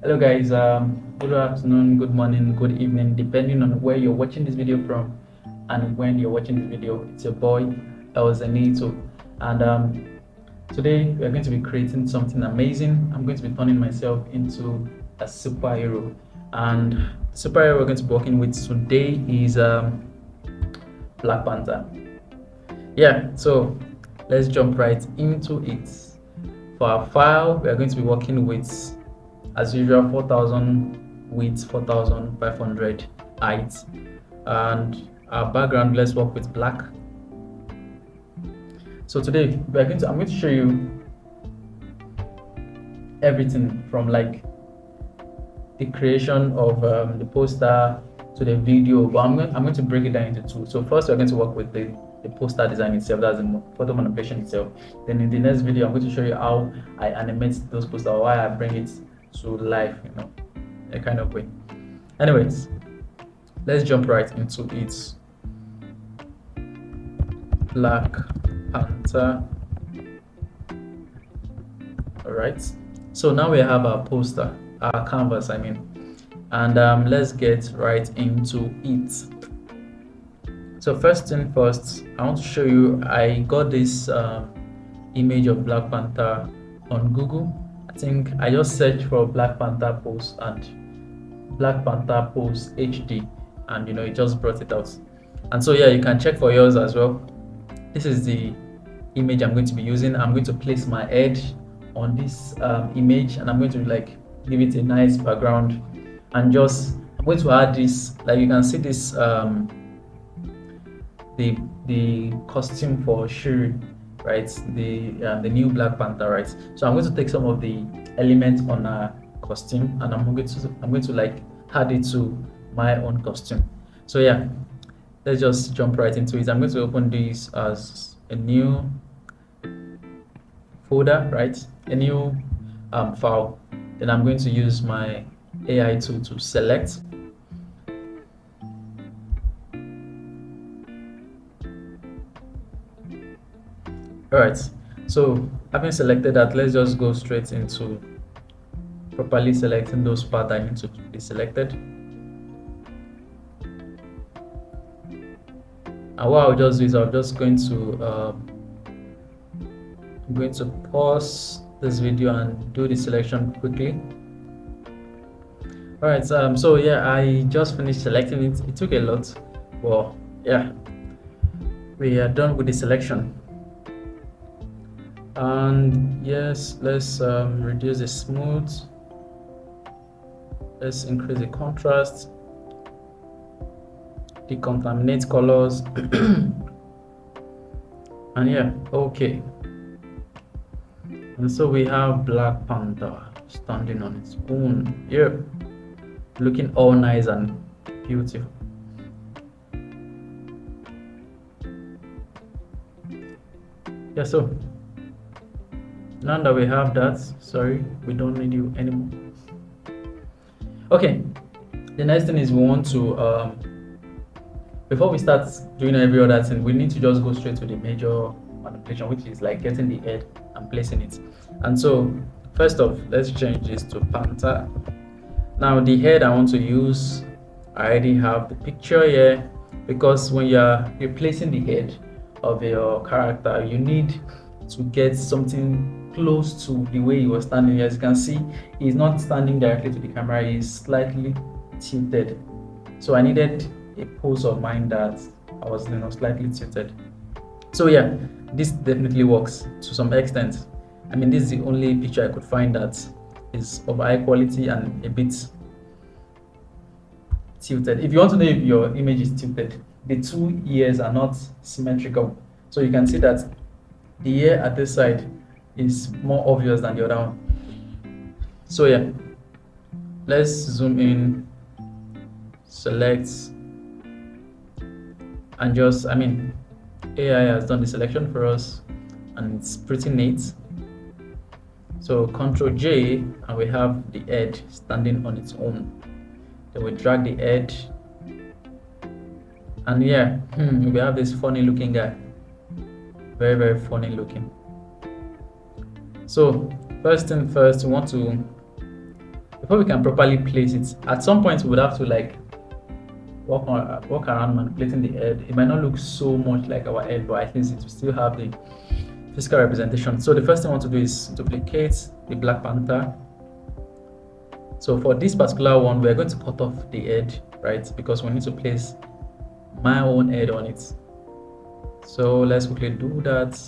Hello guys, good afternoon, good morning, good evening, depending on where you're watching this video from and when you're watching this video. It's your boy Elzenitho, and today we are going to be creating something amazing. I'm going to be turning myself into a superhero, and the superhero we're going to be working with today is Black Panther. Yeah, so let's jump right into it. For our file, we are going to be working with, as usual, 4000 width, 4500 height, and our background, let's work with black. So today I'm going to show you everything from like the creation of the poster to the video, but I'm going to break it down into two. So first we're going to work with the poster design itself, that's the photo manipulation itself. Then in the next video I'm going to show you how I animate those posters, or why I bring it to life, a kind of way. Anyways, let's jump right into it. Black Panther. All right, so now we have our poster, our canvas and let's get right into it. So first thing first, I want to show you, I got this image of Black Panther on Google. I think I just searched for Black Panther post and Black Panther post HD, and it just brought it out. And so yeah, you can check for yours as well. This is the image I'm going to be using. I'm going to place my head on this image, and I'm going to like give it a nice background, and just I'm going to add this, like you can see this the costume for Shuri, right? The new Black Panther, right? So I'm going to take some of the elements on a costume, and I'm going to like add it to my own costume. So yeah, let's just jump right into it. I'm going to open this as a new folder, right? A new file. Then I'm going to use my AI tool to select. Alright, so having selected that, let's just go straight into properly selecting those parts that need to be selected. And what I'll just do is I'm going to pause this video and do the selection quickly. Alright, so yeah, I just finished selecting it. It took a lot, but yeah, we are done with the selection. And yes, let's reduce the smooth, let's increase the contrast, decontaminate colors and yeah, okay. And so we have Black Panther standing on its own, yeah, looking all nice and beautiful. Yeah, so now that we have that, sorry, we don't need you anymore. Okay, the next thing is we want to before we start doing every other thing, we need to just go straight to the major manipulation, which is like getting the head and placing it. And so first off, let's change this to Panther. Now the head I want to use, I already have the picture here, because when you're replacing the head of your character, you need to get something close to the way he was standing. As you can see, he's not standing directly to the camera, he's slightly tilted. So I needed a pose of mine that I was slightly tilted. So yeah, this definitely works to some extent. I mean, this is the only picture I could find that is of high quality and a bit tilted. If you want to know if your image is tilted, the two ears are not symmetrical. So you can see that the ear at this side is more obvious than the other one. So yeah, let's zoom in, select, and just, AI has done the selection for us and it's pretty neat. So Ctrl J, and we have the head standing on its own. Then we drag the head, and yeah, we have this funny looking guy. Very, very funny looking. So first thing first, we before we can properly place it, at some point we would have to like walk around manipulating the head. It might not look so much like our head, but at least it will still have the physical representation. So the first thing I want to do is duplicate the Black Panther. So for this particular one, we're going to cut off the head, right? Because we need to place my own head on it. So let's quickly do that.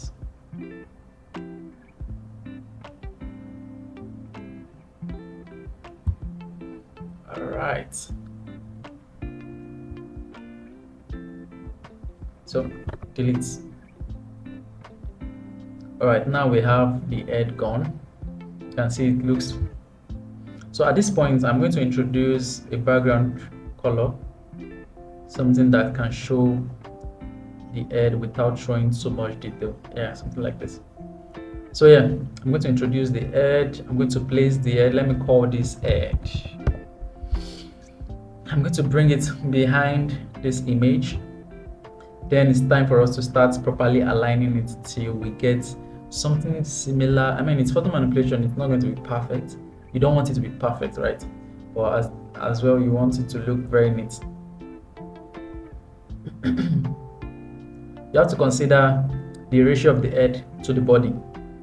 All right. So delete. All right, now we have the head gone. You can see it looks. So at this point, I'm going to introduce a background color, something that can show the head without showing so much detail. Yeah, something like this. So yeah, I'm going to introduce the head. I'm going to place the head. Let me call this head. I'm going to bring it behind this image. Then it's time for us to start properly aligning it till we get something similar. I mean, it's photo manipulation. It's not going to be perfect. You don't want it to be perfect, right? But as well, you want it to look very neat. You have to consider the ratio of the head to the body.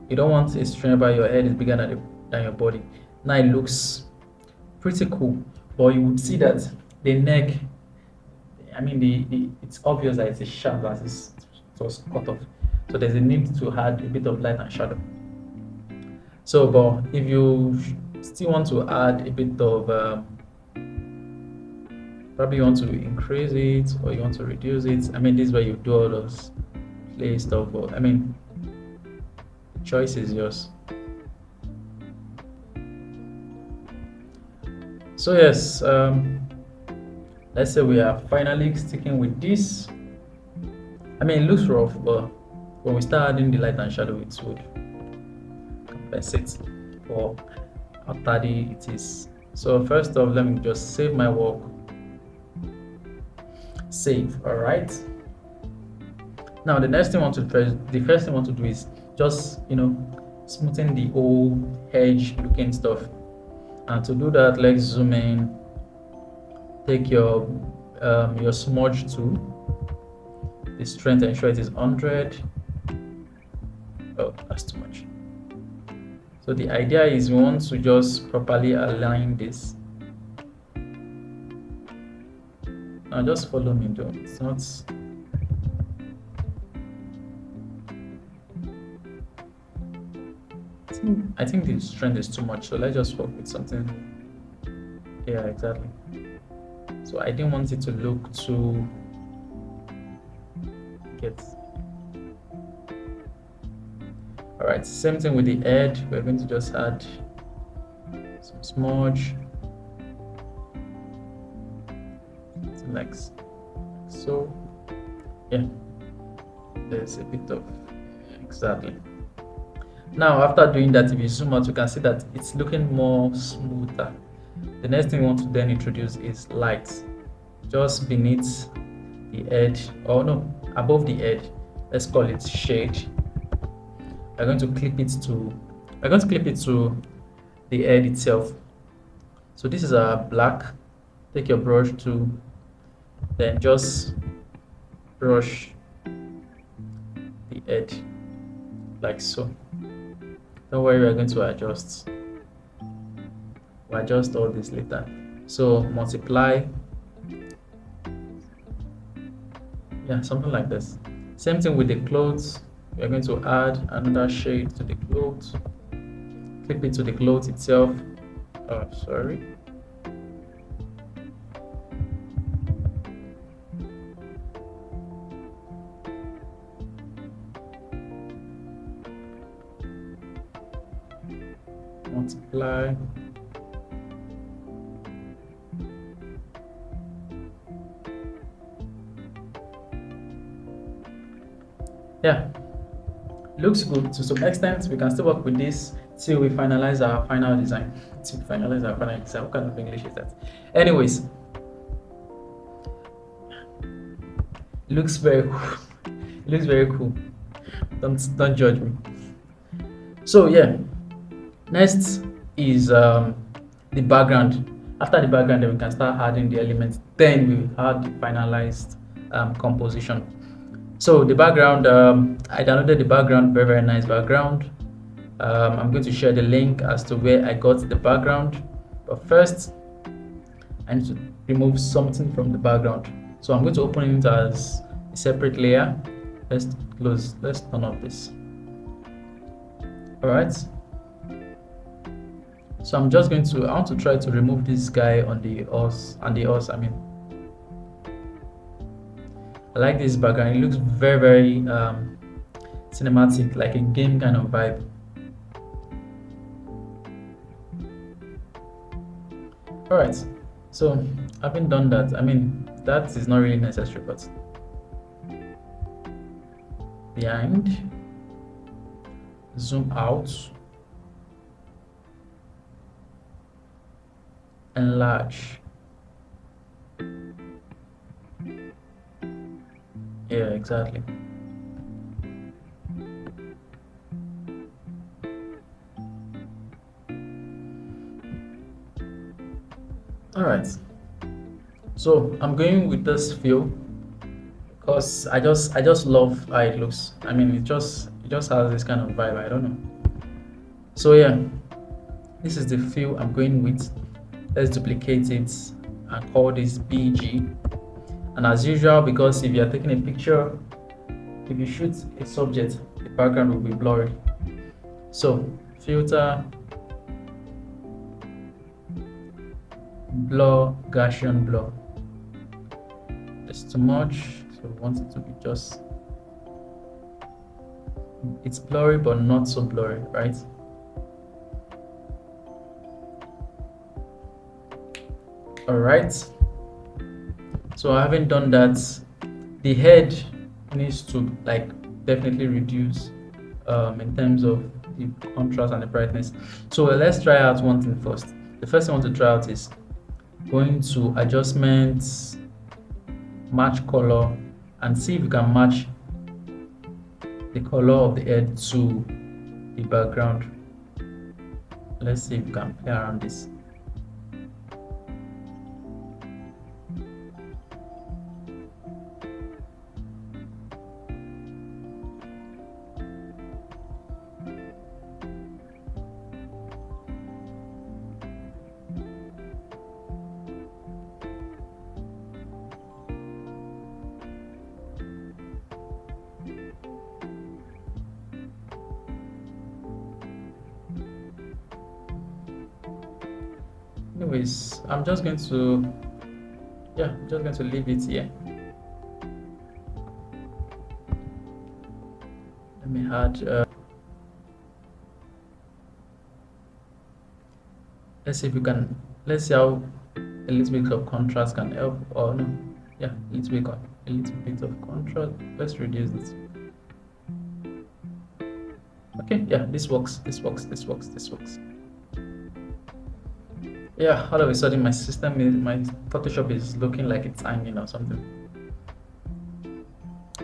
You don't want a string where your head is bigger than your body. Now it looks pretty cool, but you would see that the neck, I mean, it's obvious that it's a sharp that it was cut off. So there's a need to add a bit of light and shadow. So, but if you still want to add a bit of, probably you want to increase it or you want to reduce it. I mean, this is where you do all those play stuff. But I mean, the choice is yours. So yes, let's say we are finally sticking with this. I mean, it looks rough, but when we start adding the light and shadow, it would compensate for how dirty it is. So first off, let me just save my work. Save. All right. Now the first thing I want to do is just smoothen the old edge looking stuff. And to do that, let's zoom in. Take your smudge tool. The strength, ensure it is 100. Oh, that's too much. So the idea is we want to just properly align this. Now just follow me though. It's not. I think the strength is too much. So let's just work with something. Yeah, exactly. So I didn't want it to look too. All right, same thing with the head. We're going to just add some smudge, like so. Yeah, there's a bit of exactly. Now after doing that, if you zoom out, you can see that it's looking more smoother. The next thing we want to then introduce is light, just beneath the edge, or no, above the edge. Let's call it shade. We're going to clip it to the head itself. So this is a black. Take your brush tool, then just brush the head like so. Don't worry, we're going to adjust. We'll adjust all this later. So multiply. Yeah, something like this. Same thing with the clothes. We're going to add another shade to the clothes. Clip it to the clothes itself. Oh, sorry. Multiply. Yeah, looks good to some extent. We can still work with this till we finalize our final design. What kind of English is that? Anyways, it looks very cool. It looks very cool. Don't judge me. So yeah, next is the background. After the background, then we can start adding the elements. Then we add the finalized composition. So the background, I downloaded the background, very nice background. I'm going to share the link as to where I got the background, but first I need to remove something from the background. So I'm going to open it as a separate layer. Let's turn off this. All right. So I'm just I want to try to remove this guy on the horse, I like this background. It looks very cinematic, like a game kind of vibe. All right, so having done that, that is not really necessary, but behind, zoom out, enlarge. Yeah, exactly. All right, so I'm going with this fill because I just love how it looks. It just has this kind of vibe. I don't know. So yeah, this is the fill I'm going with. Let's duplicate it and call this BG. And as usual, because if you're taking a picture, if you shoot a subject, the background will be blurry. So filter, blur, Gaussian blur. It's too much, so we want it to be just, it's blurry but not so blurry, right? All right, so I haven't done that. The head needs to definitely reduce in terms of the contrast and the brightness. So let's try out one thing first. The first thing I want to try out is going to adjustments, match color, and see if we can match the color of the head to the background. Let's see if we can play around this. Anyways, I'm just going to leave it here. Let me add let's see how a little bit of contrast can help, or no, yeah, a little bit of contrast. Let's reduce this. Okay, yeah, this works. Yeah, all of a sudden my Photoshop is looking like it's hanging or something.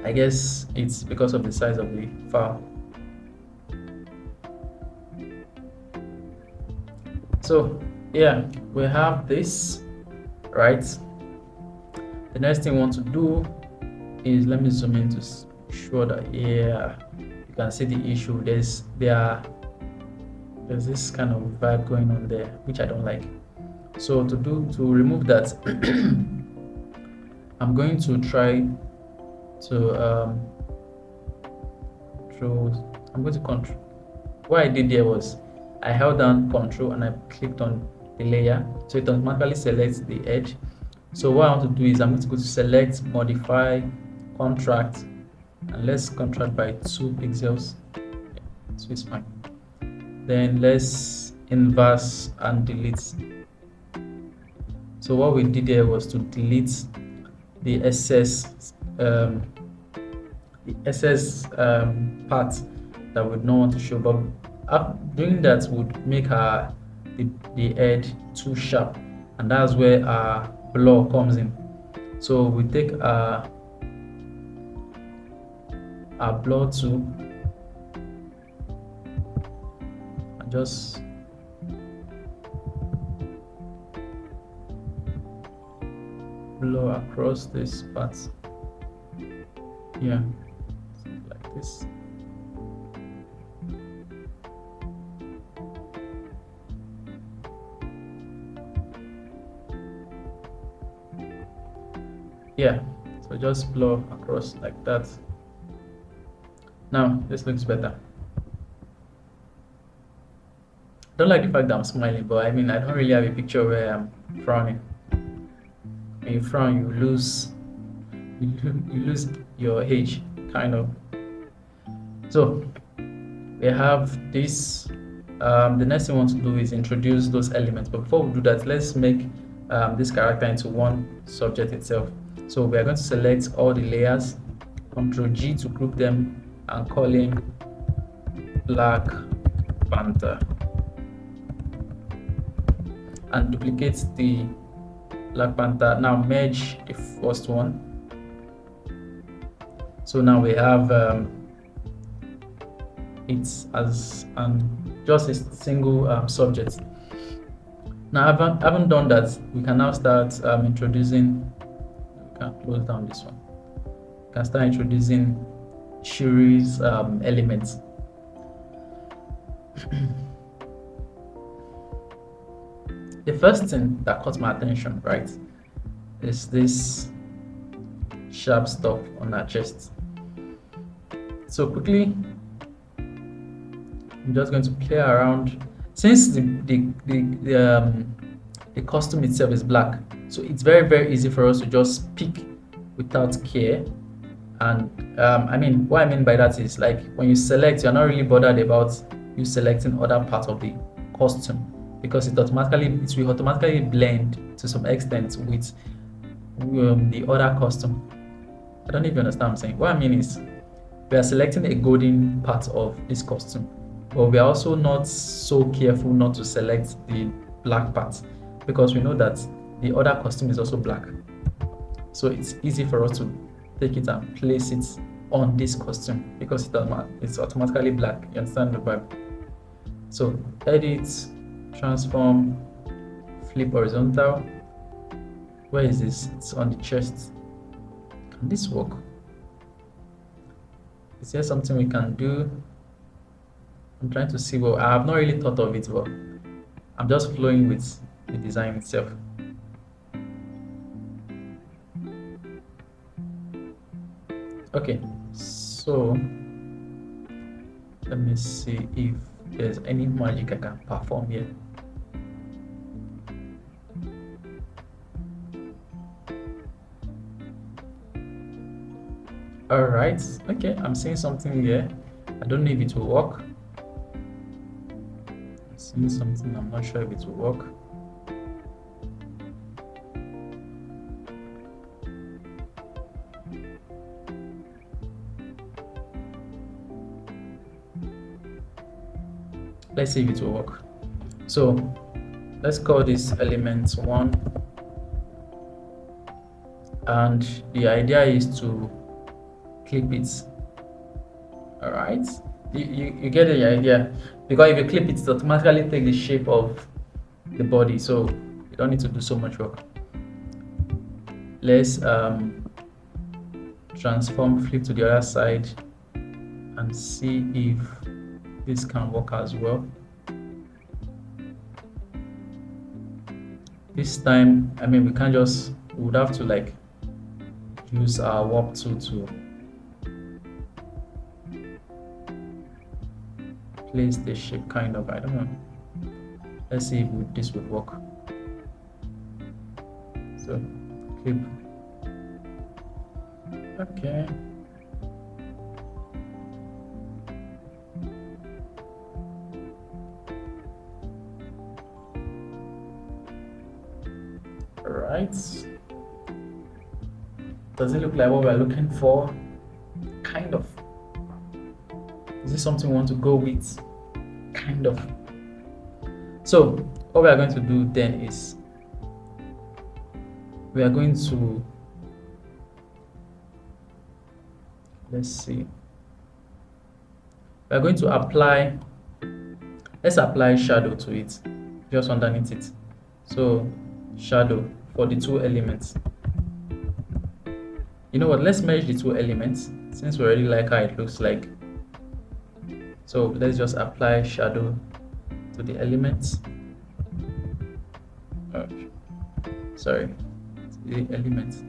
I guess it's because of the size of the file. So yeah, we have this, right? The next thing we want to do is, let me zoom in to show that, yeah, you can see the issue. There's this kind of vibe going on there, which I don't like. So to remove that, I'm going to try to control. What I did there was I held down Control and I clicked on the layer, so it automatically selects the edge. So what I want to do is I'm going to go to select, modify, contract, and let's contract by 2 pixels. So it's fine. Then let's inverse and delete. So what we did there was to delete the excess part that we don't want to show, but doing that would make the edge too sharp, and that's where our blur comes in. So we take our blur tool and just blur across this part. Yeah, like this. Yeah, so just blur across like that. Now this looks better. Don't like the fact that I'm smiling, but I mean I don't really have a picture where I'm frowning. When you frown, you lose your age, kind of. So we have this. The next thing we want to do is introduce those elements. But before we do that, let's make this character into one subject itself. So we are going to select all the layers, Ctrl G to group them, and call him Black Panther. And duplicate the Black Panther. Now merge the first one. So now we have it as just a single subject. Now haven't done that, we can now start introducing. We can close down this one. We can start introducing Shuri's elements. The first thing that caught my attention, right, is this sharp stuff on her chest. So quickly, I'm just going to play around. Since the costume itself is black, so it's very easy for us to just pick without care. And I mean, what I mean by that is, like, when you select, you're not really bothered about you selecting other parts of the costume, because it will automatically blend to some extent with the other costume. I don't even understand what I'm saying. What I mean is, we are selecting a golden part of this costume, but we are also not so careful not to select the black part, because we know that the other costume is also black. So it's easy for us to take it and place it on this costume because it's automatically black. You understand the vibe? So edit, transform, flip horizontal. Where is this? It's on the chest. Can this work? Is there something we can do? I'm trying to see. Well, I have not really thought of it, but I'm just flowing with the design itself. Okay, so let me see if there's any magic I can perform here. All right, okay, I'm seeing something here. I don't know if it will work. I'm seeing something, I'm not sure if it will work. Let's see if it will work. So let's call this element 1, and the idea is to clip it. All right, you get the idea, because if you clip it, it automatically take the shape of the body, so you don't need to do so much work. Let's transform, flip to the other side, and see if this can work as well. This time, I mean, we would have to like use our warp tool to place the shape, kind of. I don't know. Let's see if this would work. So clip. Okay. Right. Does it look like what we're looking for? Kind of. Is this something we want to go with? Kind of. So what we are going to do then is we are going to, let's see, we are going to apply, let's apply shadow to it, just underneath it. So shadow for the two elements. You know what, let's merge the two elements since we already like how it looks like. So let's just apply shadow to the elements. Oh, sorry, the elements.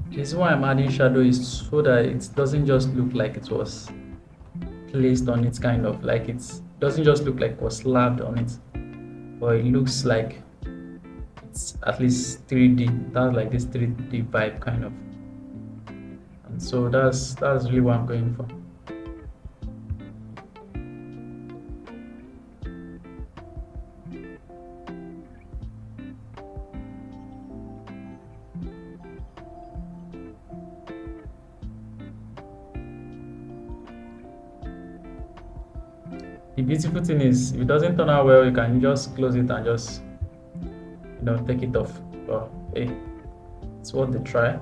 The reason why I'm adding shadow is so that it doesn't just look like it was placed on it, kind of like it doesn't just look like it was slapped on it, but it looks like it's at least 3D. That's like this 3D vibe kind of, and so that's really what I'm going for. The beautiful thing is, if it doesn't turn out well, you can just close it and just, take it off. But hey, it's worth the try.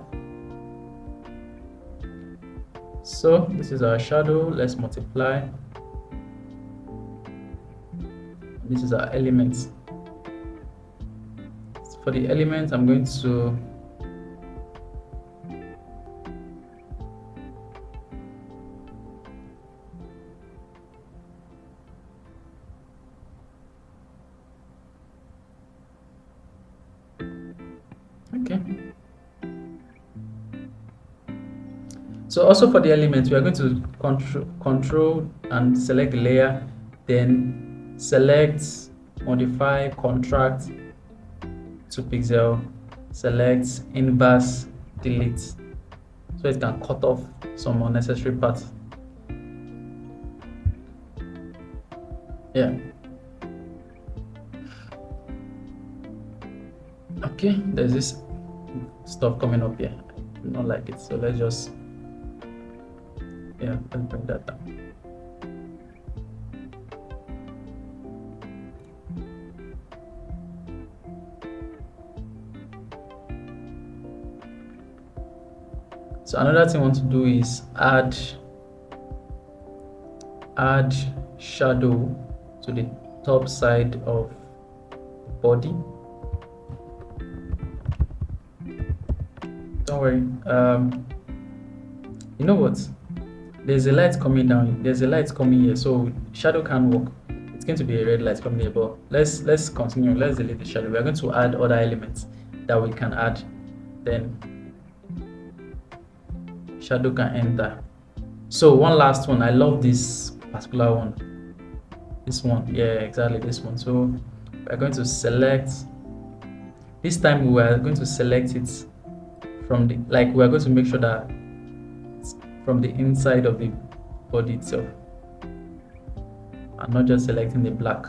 So this is our shadow. Let's multiply. This is our element. For the element, I'm going to okay. So also for the elements, we are going to control and select the layer, then select, modify, contract, 2 pixel, select, inverse, delete, so it can cut off some unnecessary parts. Yeah. Okay, there's this stuff coming up here. I do not like it, so let's just, let's bring that down. So another thing I want to do is add shadow to the top side of the body. Don't worry. You know what? There's a light coming down. There's a light coming here, so shadow can't work. It's going to be a red light coming here. But let's continue. Let's delete the shadow. We are going to add other elements that we can add. Then shadow can enter. So one last one. I love this particular one. This one, yeah, exactly this one. So we're going to select. This time we are going to select it from the, like, we are going to make sure that it's from the inside of the body itself. I'm not just selecting the black.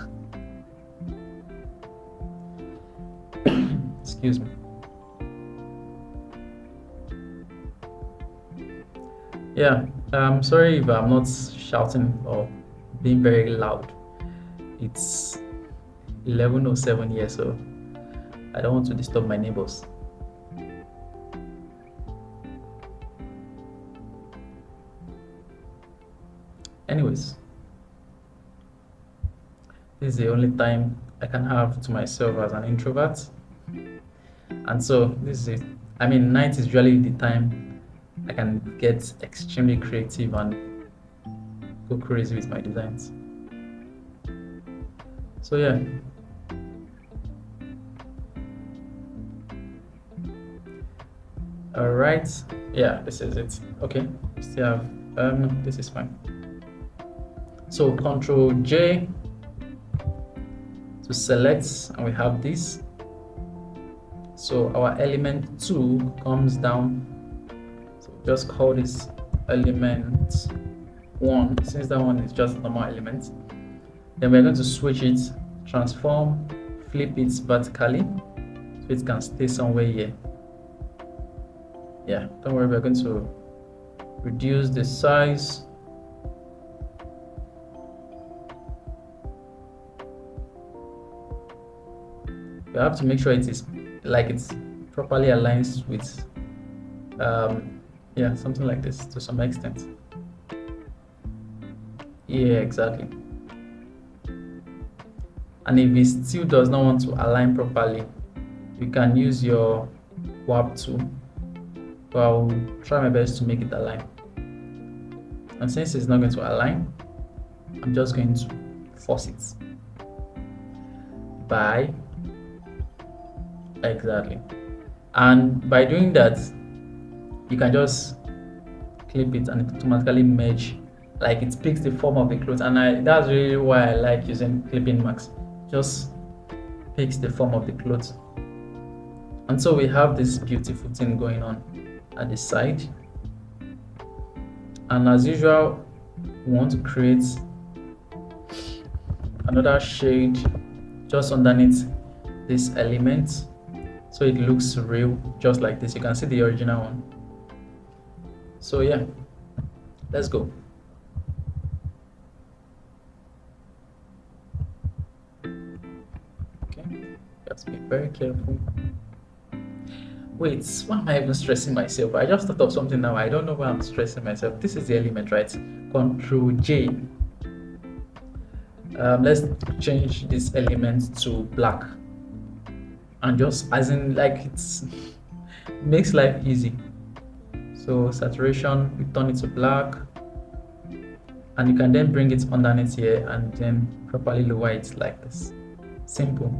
Excuse me. Yeah, I'm sorry if I'm not shouting or being very loud. It's 11:07 here, so I don't want to disturb my neighbors. Anyways, this is the only time I can have to myself as an introvert, and so this is it. I mean, night is usually the time I can get extremely creative and go crazy with my designs. So yeah. All right. Yeah, this is it. Okay. Still have this is fine. So Control J to select, and we have this. So our element 2 comes down. So just call this element 1, since that one is just normal element. Then we're going to switch it, transform, flip it vertically so it can stay somewhere here. Yeah, don't worry, we're going to reduce the size. You have to make sure it is like it's properly aligns with yeah, something like this to some extent. Yeah, exactly. And if it still does not want to align properly, you can use your warp tool. But I'll try my best to make it align. And since it's not going to align, I'm just going to force it by exactly. And by doing that, you can just clip it and it automatically merge, like it picks the form of the clothes. And that's really why I like using clipping marks. Just picks the form of the clothes. And so we have this beautiful thing going on at the side. And as usual, we want to create another shade just underneath this element so it looks real, just like this. You can see the original one. So yeah, let's go. Okay, you have to be very careful. Wait, why am I even stressing myself? I just thought of something now. I don't know why I'm stressing myself. This is the element, right? Control J. Let's change this element to black. And just as in, like, it's makes life easy. So saturation, we turn it to black. And you can then bring it underneath here and then properly lower it like this. Simple.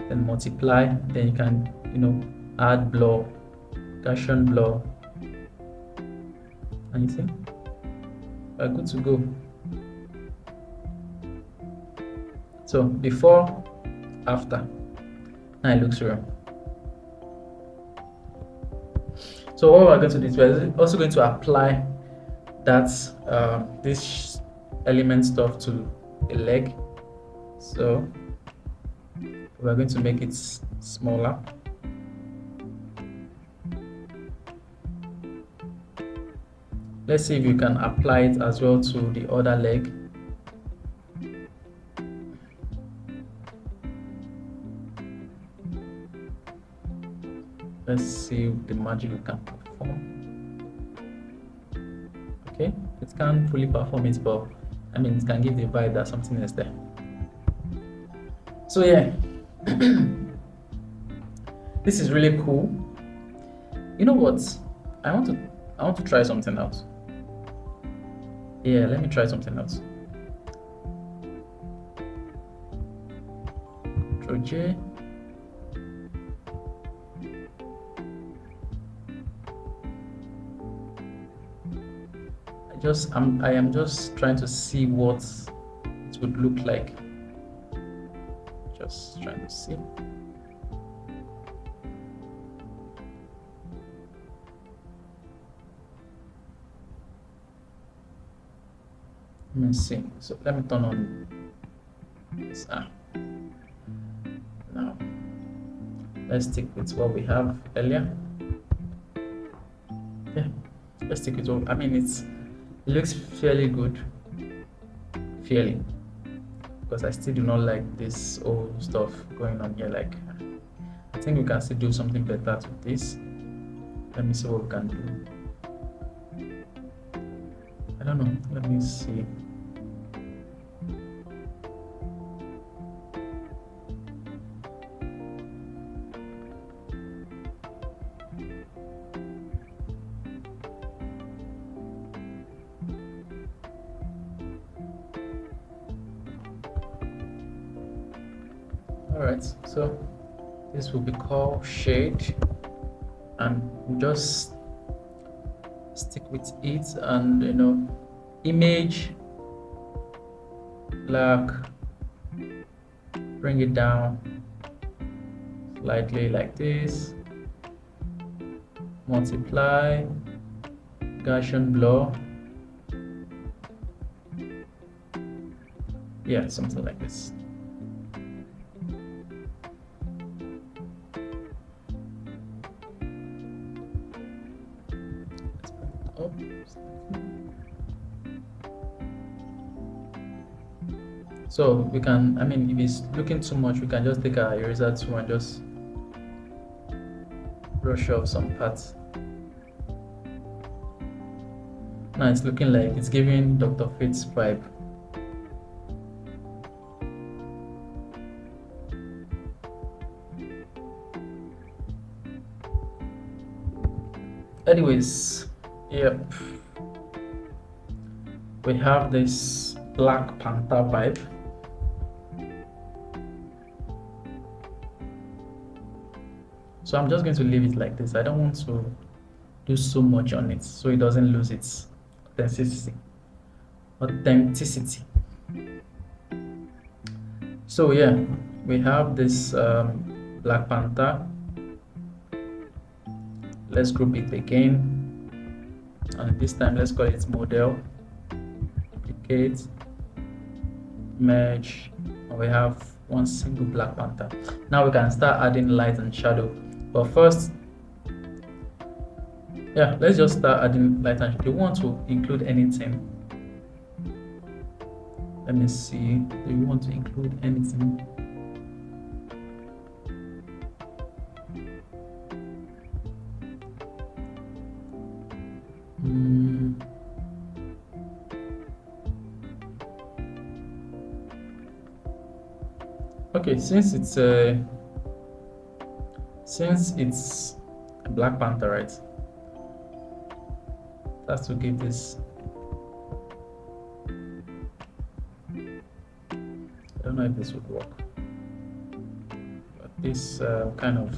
Then multiply. Then you can, add blur, Gaussian blur, and you see we're good to go. So before, after, now it looks real. So what we're going to do is we're also going to apply that this element stuff to the leg. So we're going to make it smaller. Let's see if you can apply it as well to the other leg. Let's see the magic we can perform. Okay, it can't fully perform it, but I mean, it can give the vibe that something is there. So yeah, this is really cool. You know what? I want to try something else. Yeah, let me try something else. Control J. I am just trying to see what it would look like. Just trying to see. Let me see. So let me turn on this. Now let's stick with what we have earlier. Yeah, let's stick with what I mean. It looks fairly good. Fairly. Because I still do not like this old stuff going on here. Like, I think we can still do something better with this. Let me see what we can do. I don't know. Let me see. Alright, so this will be called shade, and just stick with it, and image black, bring it down slightly like this, multiply, Gaussian blur, Yeah, something like this. Let's bring it up. So we can, I mean, if it's looking too much, we can just take our eraser tool and just brush off some parts. Now it's looking like it's giving Dr. Fate's vibe. Anyways, yep, we have this Black Panther vibe. So I'm just going to leave it like this. I don't want to do so much on it so it doesn't lose its authenticity. So yeah, we have this Black Panther. Let's group it again, and this time let's call it model, duplicate, merge, and we have one single Black Panther. Now we can start adding light and shadow, but first, yeah, let's just start adding light and shadow. Do you want to include anything? Let me see. Do you want to include anything? Okay, since it's a Black Panther, right? That's to give this. I don't know if this would work, but this kind of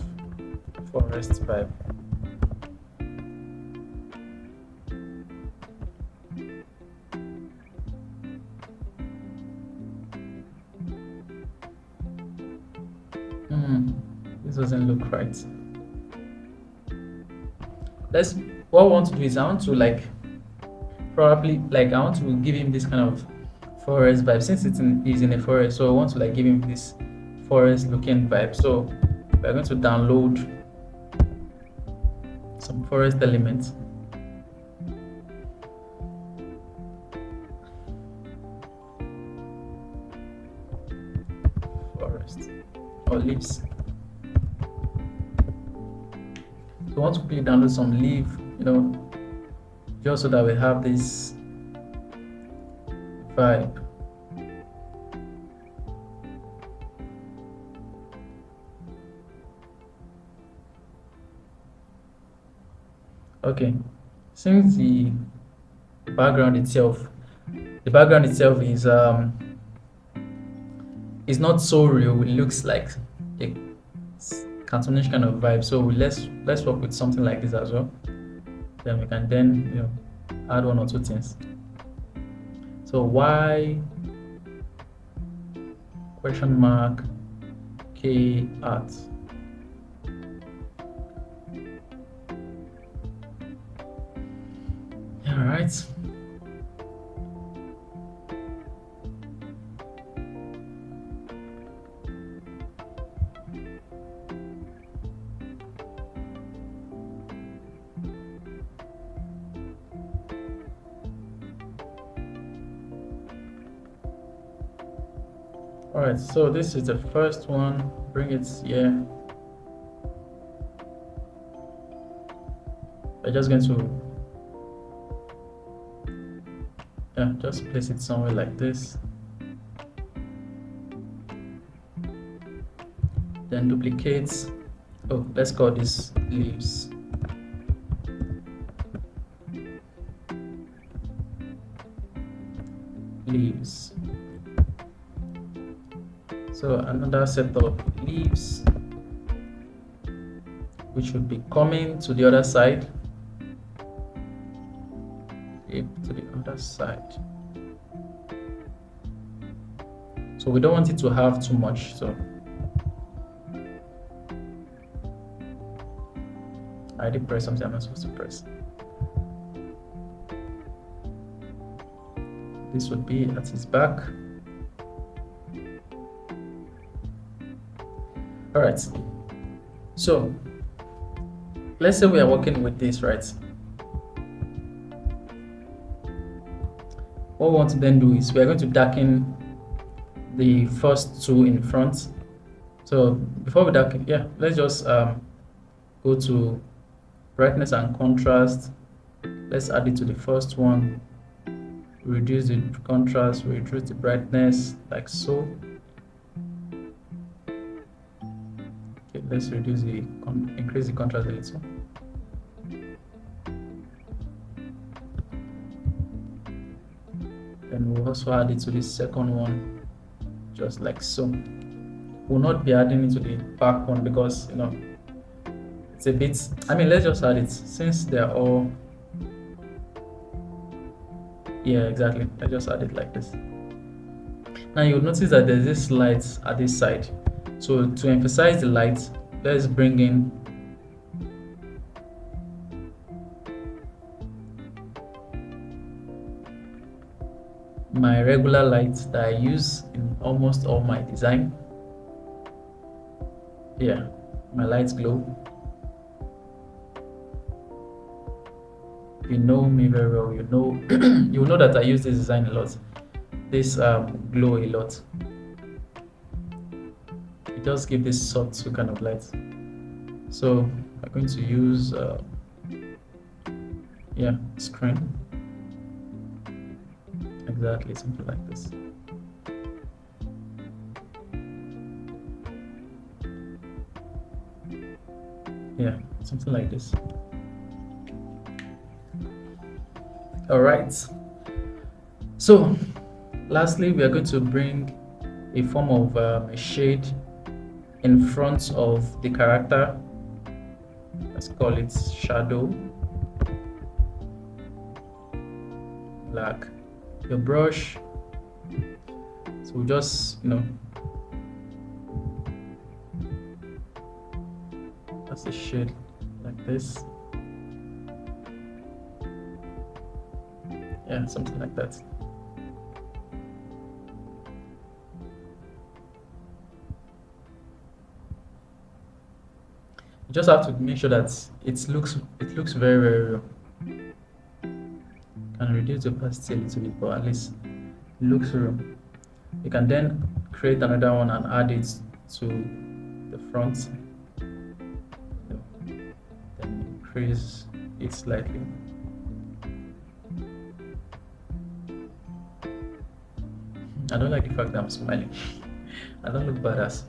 forest vibe. This doesn't look right. What I want to do is I want to probably I want to give him this kind of forest vibe since he's in a forest. So I want to give him this forest looking vibe. So we're going to download some forest elements. Forest or leaves. So once we download some leaf, just so that we have this vibe. Okay, since the background itself is not so real, it looks like a cartoonish kind of vibe. So let's work with something like this as well. Then we can add one or two things. So Y question mark K art. All right. All right, so this is the first one. Bring it here. I'm just going to just place it somewhere like this. Then duplicate. Oh, let's call this leaves. Leaves. So another set of leaves, which would be coming to the other side. To the other side. So we don't want it to have too much. So I did press something I'm not supposed to press. This would be at his back. All right. So let's say we are working with this, right? What we want to then do is we are going to darken the first two in front. So before we darken, yeah, let's just go to brightness and contrast. Let's add it to the first one. Reduce the contrast, reduce the brightness, like so. Okay, let's reduce the increase the contrast a little. Then we'll also add it to the second one, just like so. We'll not be adding it to the back one because it's a bit. I mean, let's just add it since they're all. Yeah, exactly. I just add it like this. Now you'll notice that there's this light at this side. So to emphasize the light, let's bring in my regular light that I use in almost all my design. Yeah, my lights glow. If you know me very well, you know that I use this design a lot. This glow a lot. It just gives this soft kind of light. So I'm going to use screen. Exactly, something like this. Yeah, something like this. All right. So lastly, we are going to bring a form of a shade in front of the character. Let's call it shadow. Black. Your brush. So we just, that's a shade like this. Yeah, something like that. You just have to make sure that it looks very, very real. Can reduce the opacity a little bit, but at least it looks real. You can then create another one and add it to the front. Then increase it slightly. I don't like the fact that I'm smiling. I don't look badass.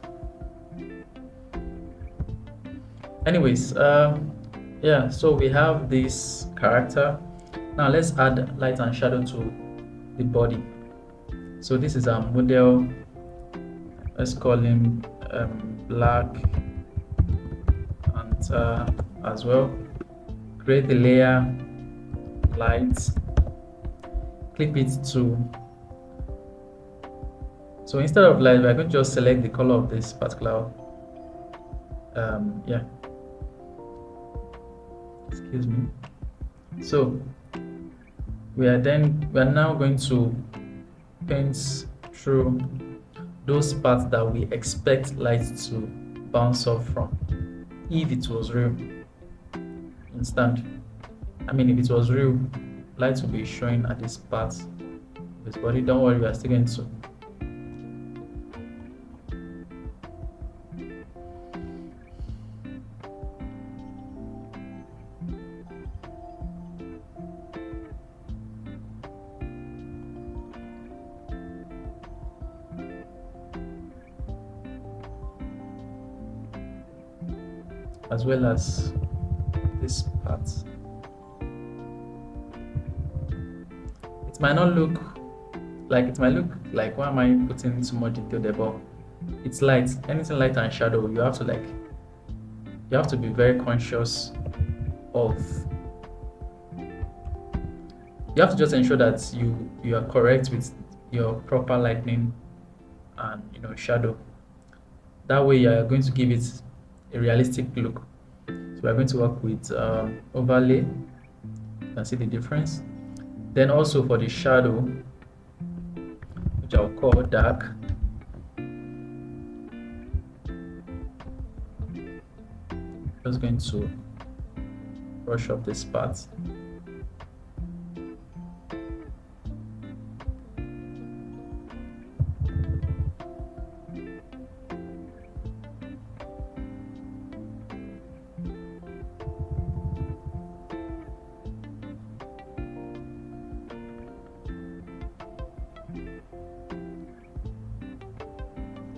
Anyways, yeah, so we have this character. Now let's add light and shadow to the body. So this is our model. Let's call him Black Panther as well. Create the layer, light, clip it to. So instead of light, we're going to just select the color of this particular. Excuse me. So we are now going to paint through those parts that we expect light to bounce off from. If it was real, understand? I mean, if it was real, light will be showing at this part of his body. Don't worry, we are still going to. As well as this part. It might look like why am I putting too much detail there, but it's light. Anything light and shadow, you have to be very conscious of. You have to just ensure that you are correct with your proper lighting and shadow. That way you are going to give it a realistic look. So we're going to work with overlay. You can see the difference. Then also for the shadow, which I'll call dark. Just going to brush up this part.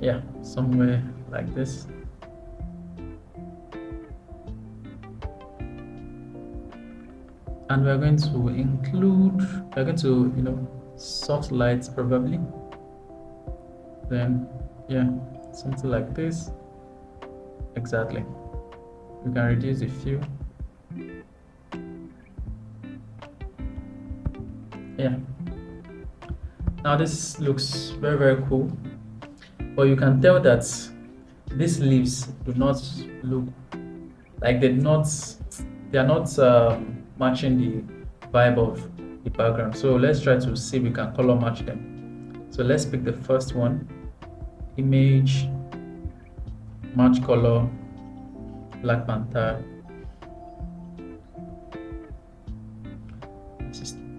Yeah, somewhere like this. And we're going to include, we're going to, soft lights probably. Then, yeah, something like this. Exactly. We can reduce the few. Yeah. Now this looks very, very cool. But you can tell that these leaves do not look like they are not matching the vibe of the background. So let's try to see if we can color match them. So let's pick the first one, image, match color, Black Panther.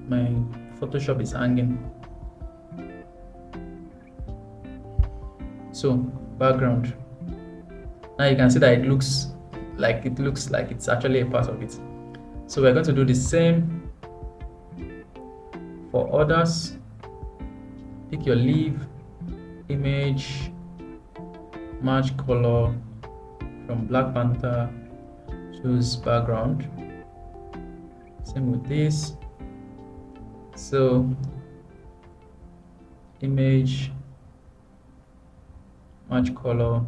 My Photoshop is hanging. So background. Now you can see that it looks like it's actually a part of it. So we're going to do the same for others. Pick your leaf, image, match color from Black Panther, choose background. Same with this. So image, match color,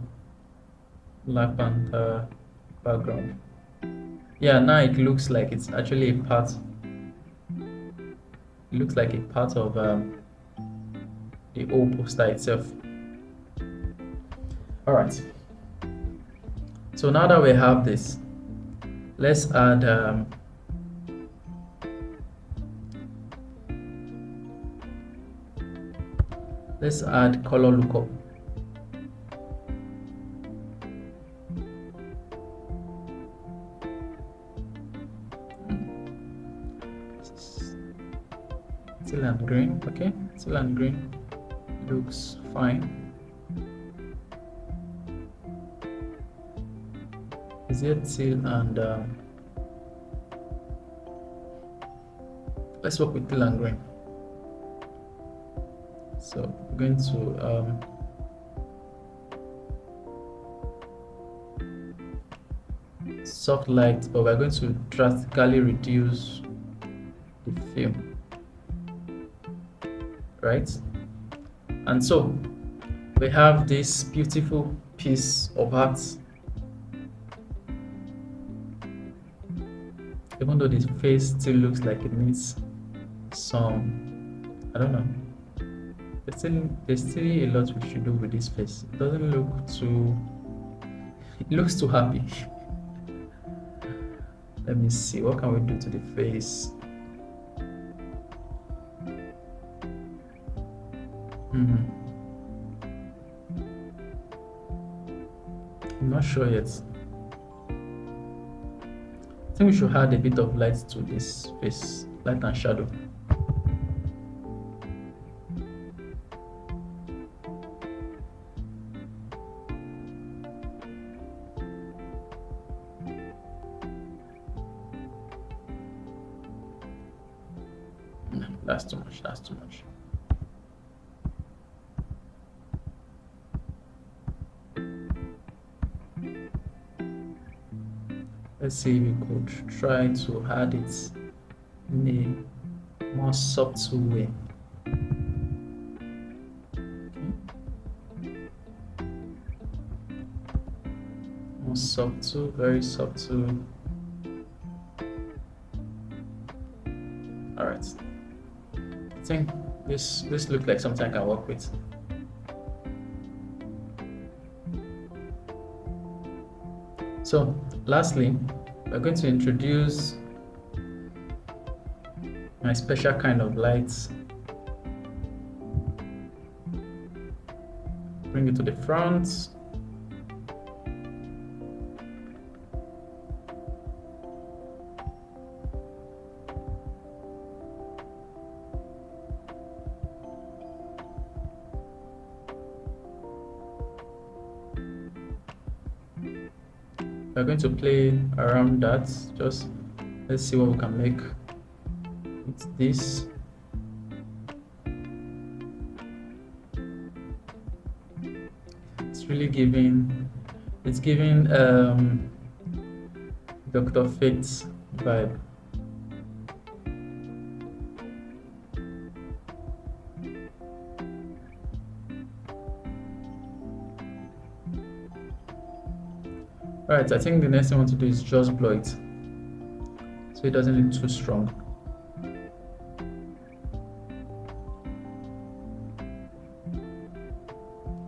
Black Panther, background. Yeah, now it looks like it's actually a part. It looks like a part of the whole poster itself. All right. So now that we have this, let's add color lookup. Teal and green, okay, teal and green looks fine. Is it teal and let's work with teal and green. So we're going to soft light, but we're going to drastically reduce the film. Right, and so we have this beautiful piece of art. Even though this face still looks like it needs some, I don't know, there's still a lot we should do with this face. It doesn't look too, it looks too happy. Let me see, what can we do to the face? I'm not sure yet. I think we should add a bit of light to this face, light and shadow. No, that's too much, that's too much. Let's see if we could try to add it in a more subtle way. Okay. More subtle, very subtle. All right. I think this looks like something I can work with. So lastly, we're going to introduce my special kind of lights. Bring it to the front. we're going to play around that. Just let's see what we can make with this. It's really giving, it's giving Dr. Fate's vibe. Alright, I think the next thing I want to do is just blow it so it doesn't look too strong.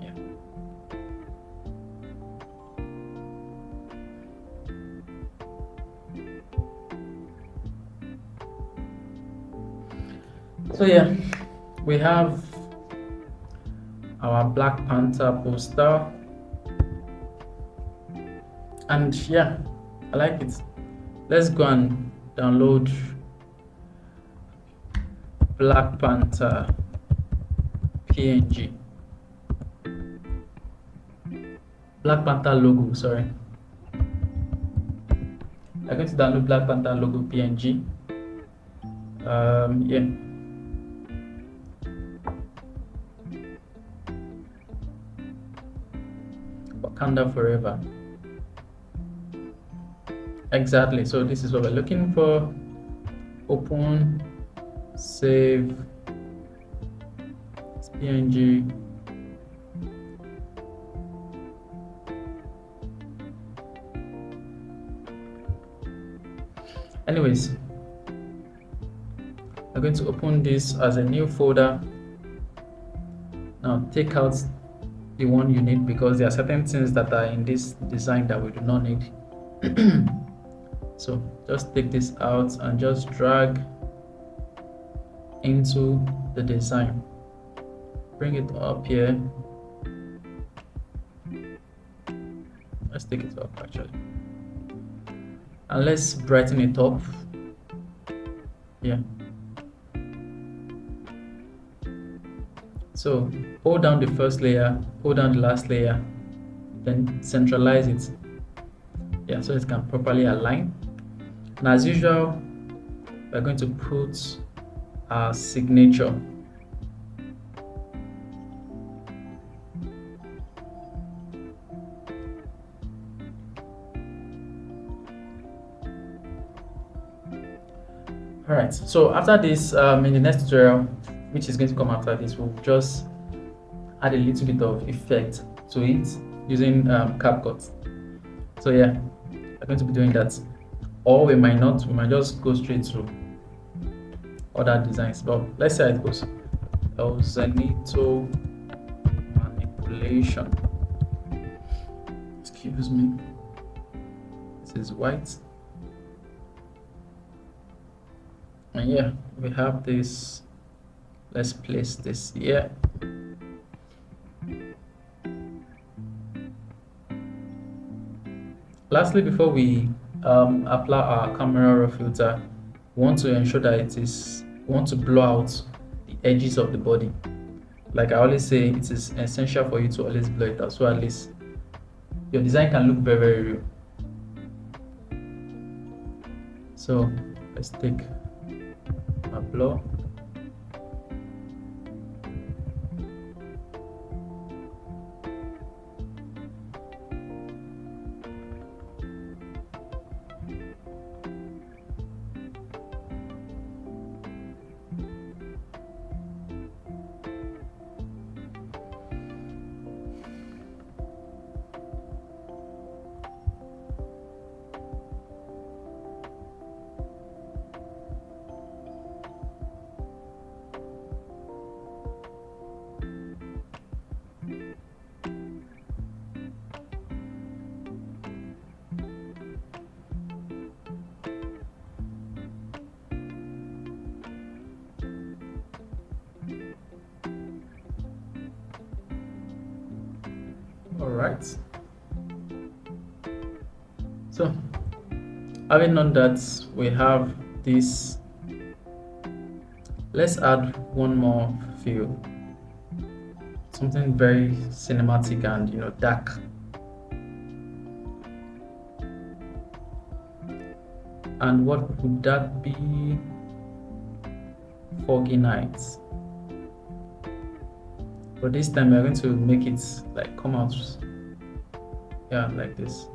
Yeah. So yeah, we have our Black Panther poster. And yeah, I like it. Let's go and download Black Panther PNG. Black Panther logo, sorry. I'm going to download Black Panther logo PNG. Yeah. Wakanda forever. Exactly. So this is what we're looking for. Open, save, it's PNG. Anyways, I'm going to open this as a new folder. Now take out the one you need, because there are certain things that are in this design that we do not need. So just take this out and just drag into the design. Bring it up here. Let's take it up actually. And let's brighten it up. Yeah. So hold down the first layer, hold down the last layer, then centralize it. Yeah, so it can properly align. And as usual, we're going to put our signature. All right, so after this, in the next tutorial, which is going to come after this, we'll just add a little bit of effect to it using CapCut. So yeah, we're going to be doing that. Or we might not, we might just go straight to other designs. But let's see how it goes. Elzenitho manipulation. Excuse me. This is white. And yeah, we have this. Let's place this here. Lastly, before we apply our camera raw filter, we want to ensure that we want to blow out the edges of the body. Like I always say, it is essential for you to always blow it out, so at least your design can look very, very real. So let's take a blow. All right. So having done that, we have this. Let's add one more feel, something very cinematic and dark. And what would that be? Foggy nights. But this time we're going to make it like come out, yeah, like this.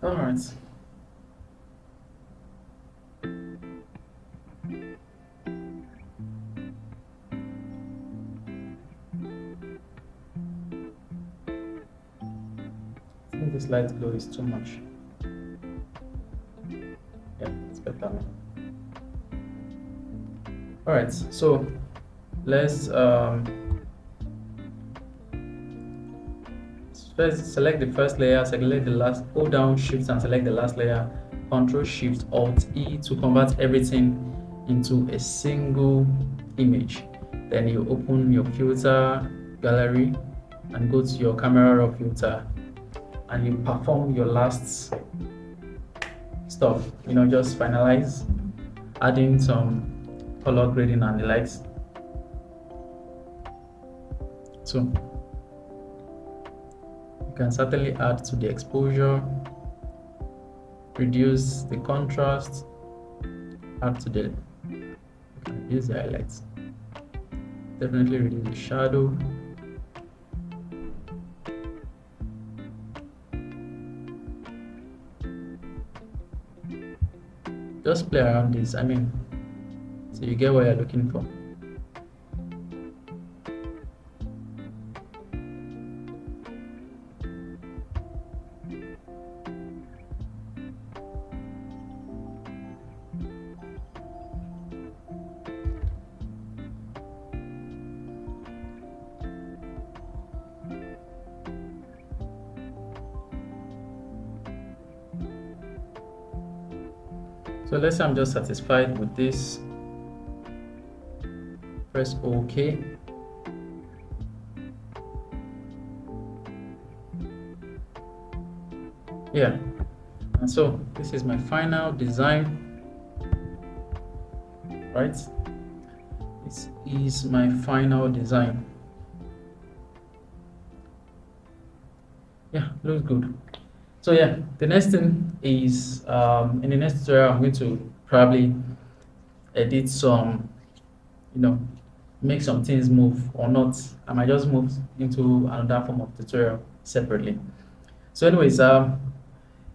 All right. I think this light glow is too much. Yeah, it's better now. All right, so let's first select the first layer, select the last, hold down shift and select the last layer, Control Shift Alt E to convert everything into a single image. Then you open your filter gallery and go to your camera raw filter and you perform your last stuff, just finalize adding some color grading and the likes. So you can certainly add to the exposure, reduce the contrast, add to the, you can reduce the highlights, definitely reduce the shadow. Just play around this, so you get what you're looking for. So let's say I'm just satisfied with this. Press OK. Yeah, and so this is my final design, right? This is my final design. Yeah, looks good. So yeah, the next thing is in the next tutorial I'm going to probably edit some, make some things move or not. I might just move into another form of tutorial separately. So anyways,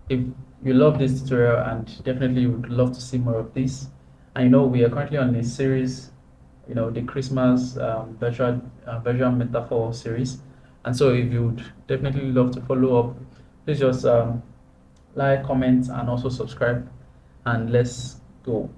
if you love this tutorial and definitely you would love to see more of this, I know we are currently on a series, the Christmas virtual metaphor series, and so if you would definitely love to follow up, please just like, comment, and also subscribe, and let's go.